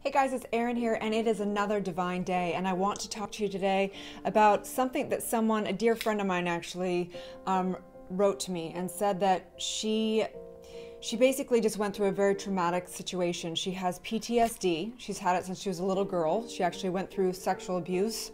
Hey guys, it's Erin here, and it is another divine day, and I want to talk to you today about something that a dear friend of mine actually wrote to me and said that she basically just went through a very traumatic situation. She has PTSD. She's had it since she was a little girl. She actually went through sexual abuse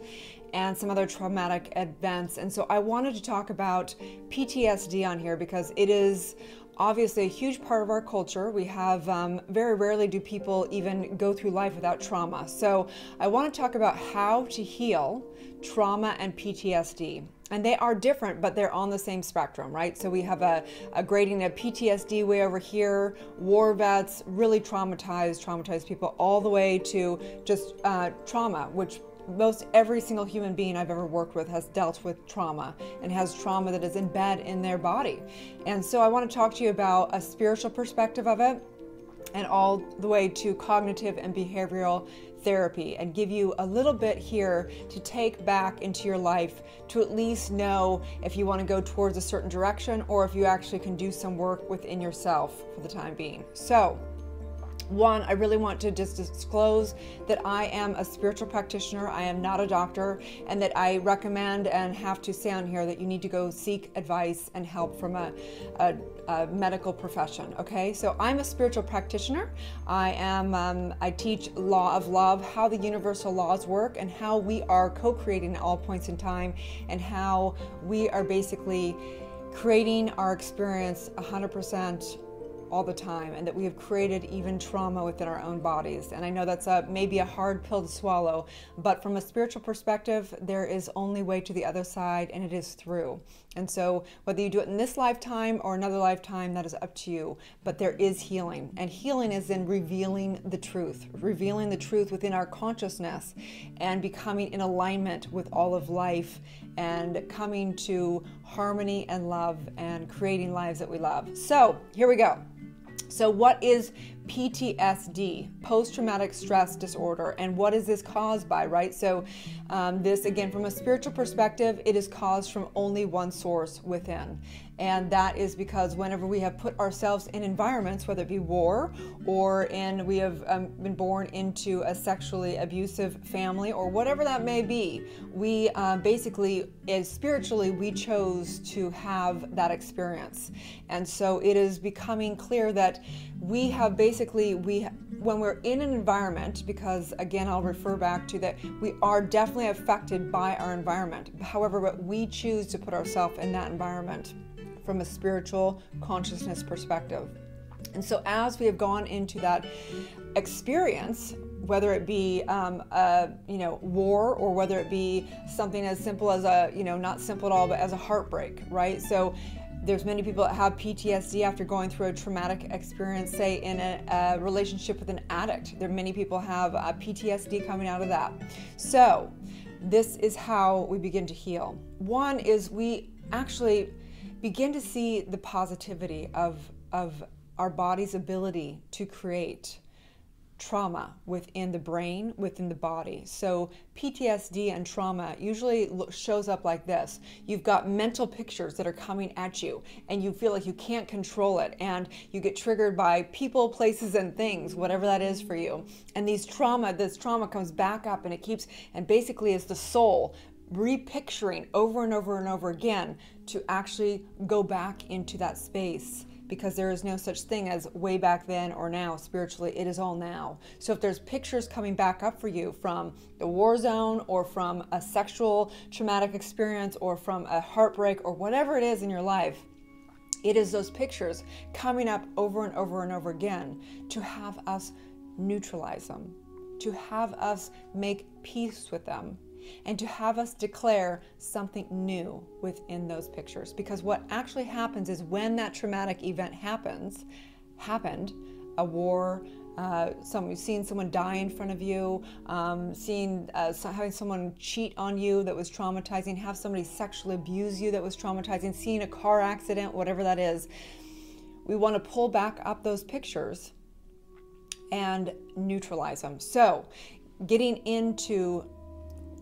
and some other traumatic events. And so I wanted to talk about PTSD on here because it is obviously a huge part of our culture. We have very rarely do people even go through life without trauma. So I want to talk about how to heal trauma and PTSD. And they are different, but they're on the same spectrum, right? So we have a grading of PTSD way over here, war vets, really traumatized people, all the way to just trauma, which most every single human being I've ever worked with has dealt with trauma and has trauma that is embedded in their body. And so I want to talk to you about a spiritual perspective of it and all the way to cognitive and behavioral therapy, and give you a little bit here to take back into your life to at least know if you want to go towards a certain direction or if you actually can do some work within yourself for the time being. So one, I really want to just disclose that I am a spiritual practitioner. I am not a doctor, and that I recommend and have to say on here that you need to go seek advice and help from a medical profession. Okay, so I'm a spiritual practitioner. I teach law of love, how the universal laws work, and how we are co-creating at all points in time, and how we are basically creating our experience 100% all the time, and that we have created even trauma within our own bodies. And I know that's maybe a hard pill to swallow, but from a spiritual perspective, there is only way to the other side, and it is through. And so whether you do it in this lifetime or another lifetime, that is up to you. But there is healing, and healing is in revealing the truth within our consciousness and becoming in alignment with all of life and coming to harmony and love and creating lives that we love. So here we go. So what is PTSD, post-traumatic stress disorder, and what is this caused by, right? So this, again, from a spiritual perspective, it is caused from only one source within. And that is because whenever we have put ourselves in environments, whether it be war or we have been born into a sexually abusive family or whatever that may be, we basically, spiritually, we chose to have that experience. And so it is becoming clear that we have basically, when we're in an environment, because again, I'll refer back to that, we are definitely affected by our environment. However, we choose to put ourselves in that environment from a spiritual consciousness perspective. And so as we have gone into that experience, whether it be war, or whether it be something as simple as not simple at all, but as a heartbreak, right? So there's many people that have PTSD after going through a traumatic experience, say in a relationship with an addict. There are many people have PTSD coming out of that. So this is how we begin to heal. One is we actually begin to see the positivity of our body's ability to create trauma within the brain, within the body. So PTSD and trauma usually shows up like this. You've got mental pictures that are coming at you, and you feel like you can't control it, and you get triggered by people, places, and things, whatever that is for you. And this trauma comes back up, and it keeps, and basically is the soul repicturing over and over and over again to actually go back into that space, because there is no such thing as way back then or now. Spiritually, it is all now. So if there's pictures coming back up for you from the war zone, or from a sexual traumatic experience, or from a heartbreak, or whatever it is in your life, it is those pictures coming up over and over and over again to have us neutralize them, to have us make peace with them, and to have us declare something new within those pictures. Because what actually happens is when that traumatic event happened, a war, seeing someone die in front of you, having someone cheat on you that was traumatizing, have somebody sexually abuse you that was traumatizing, seeing a car accident, whatever that is, we want to pull back up those pictures and neutralize them. So getting into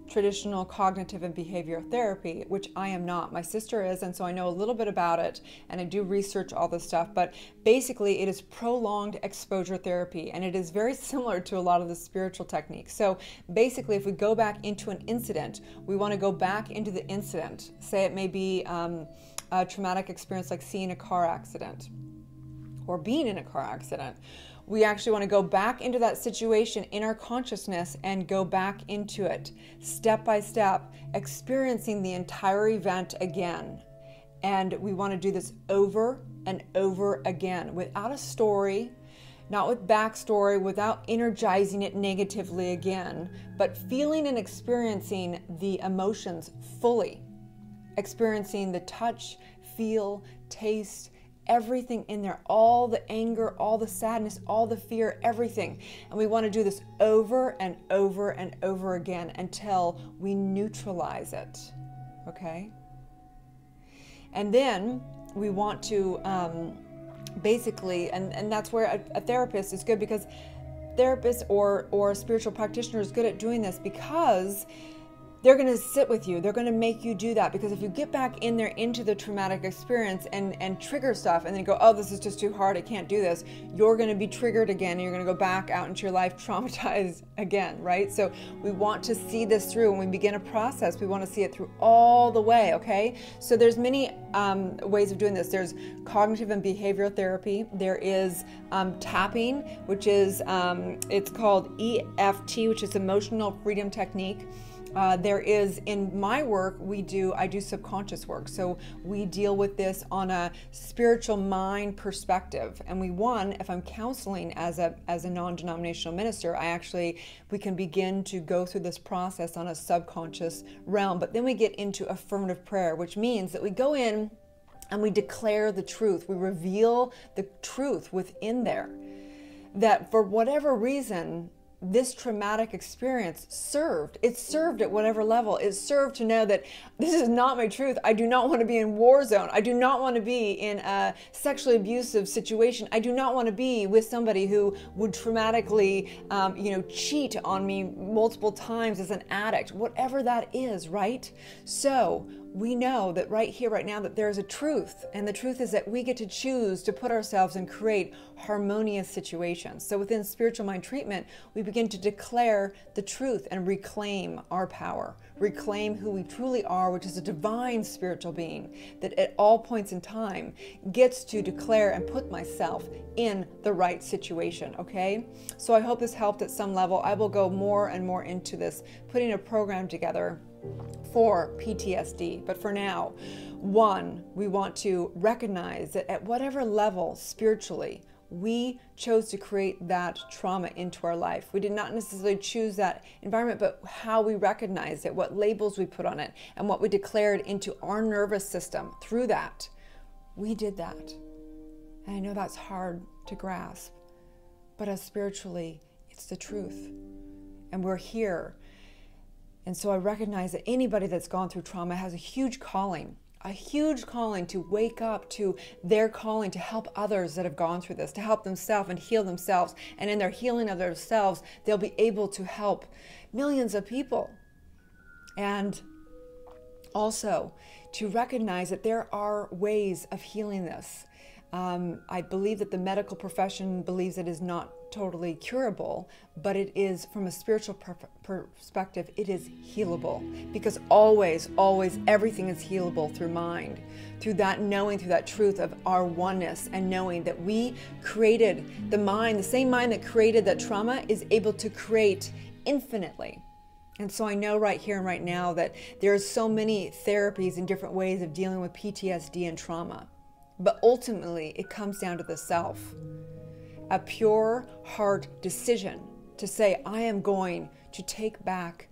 traditional cognitive and behavioral therapy, which I am not. My sister is, and so I know a little bit about it, and I do research all this stuff, but basically it is prolonged exposure therapy, and it is very similar to a lot of the spiritual techniques. So basically, if we go back into an incident, we want to go back into the incident. Say it may be a traumatic experience like seeing a car accident or being in a car accident. We actually want to go back into that situation in our consciousness and go back into it step by step, experiencing the entire event again. And we want to do this over and over again without a story, not with backstory, without energizing it negatively again, but feeling and experiencing the emotions fully, experiencing the touch, feel, taste, everything in there, all the anger, all the sadness, all the fear, everything. And we want to do this over and over and over again until we neutralize it, okay? And then we want to basically, and that's where a therapist is good, because therapists or a spiritual practitioner is good at doing this, because they're going to sit with you. They're going to make you do that, because if you get back in there into the traumatic experience and trigger stuff and then go, oh, this is just too hard, I can't do this, you're going to be triggered again, and you're going to go back out into your life traumatized again, right? So we want to see this through. When we begin a process, we want to see it through all the way, okay? So there's many ways of doing this. There's cognitive and behavioral therapy. There is tapping, which is, it's called EFT, which is Emotional Freedom Technique. There is, in my work, I do subconscious work. So we deal with this on a spiritual mind perspective. And if I'm counseling as a non-denominational minister, we can begin to go through this process on a subconscious realm. But then we get into affirmative prayer, which means that we go in and we declare the truth. We reveal the truth within there, that for whatever reason, this traumatic experience served. It served at whatever level. It served to know that this is not my truth. I do not want to be in war zone. I do not want to be in a sexually abusive situation. I do not want to be with somebody who would traumatically, cheat on me multiple times as an addict, whatever that is, right? So we know that right here, right now, that there's a truth. And the truth is that we get to choose to put ourselves and create harmonious situations. So within spiritual mind treatment, we begin to declare the truth and reclaim our power, reclaim who we truly are, which is a divine spiritual being that at all points in time gets to declare and put myself in the right situation, okay? So I hope this helped at some level. I will go more and more into this, putting a program together for PTSD. But for now, we want to recognize that at whatever level spiritually we chose to create that trauma into our life. We did not necessarily choose that environment, but how we recognized it, what labels we put on it, and what we declared into our nervous system through that. We did that. And I know that's hard to grasp, but as spiritually, it's the truth. And we're here. And so I recognize that anybody that's gone through trauma has a huge calling to wake up to their calling to help others that have gone through this, to help themselves and heal themselves. And in their healing of themselves, they'll be able to help millions of people. And also to recognize that there are ways of healing this. I believe that the medical profession believes it is not totally curable, but it is, from a spiritual perspective, it is healable, because always everything is healable through mind, through that knowing, through that truth of our oneness, and knowing that we created the mind, the same mind that created that trauma is able to create infinitely. And so I know right here and right now that there are so many therapies and different ways of dealing with PTSD and trauma, but ultimately it comes down to the self. A pure heart decision to say, I am going to take back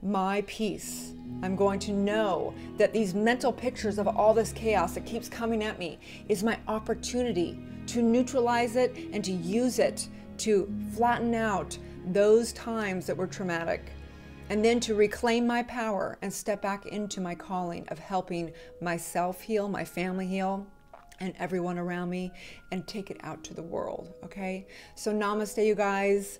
my peace. I'm going to know that these mental pictures of all this chaos that keeps coming at me is my opportunity to neutralize it and to use it to flatten out those times that were traumatic, and then to reclaim my power and step back into my calling of helping myself heal, my family heal, and everyone around me, and take it out to the world, okay? So namaste, you guys.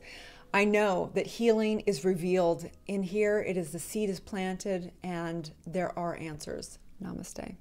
I know that healing is revealed in here. The seed is planted, and there are answers. Namaste.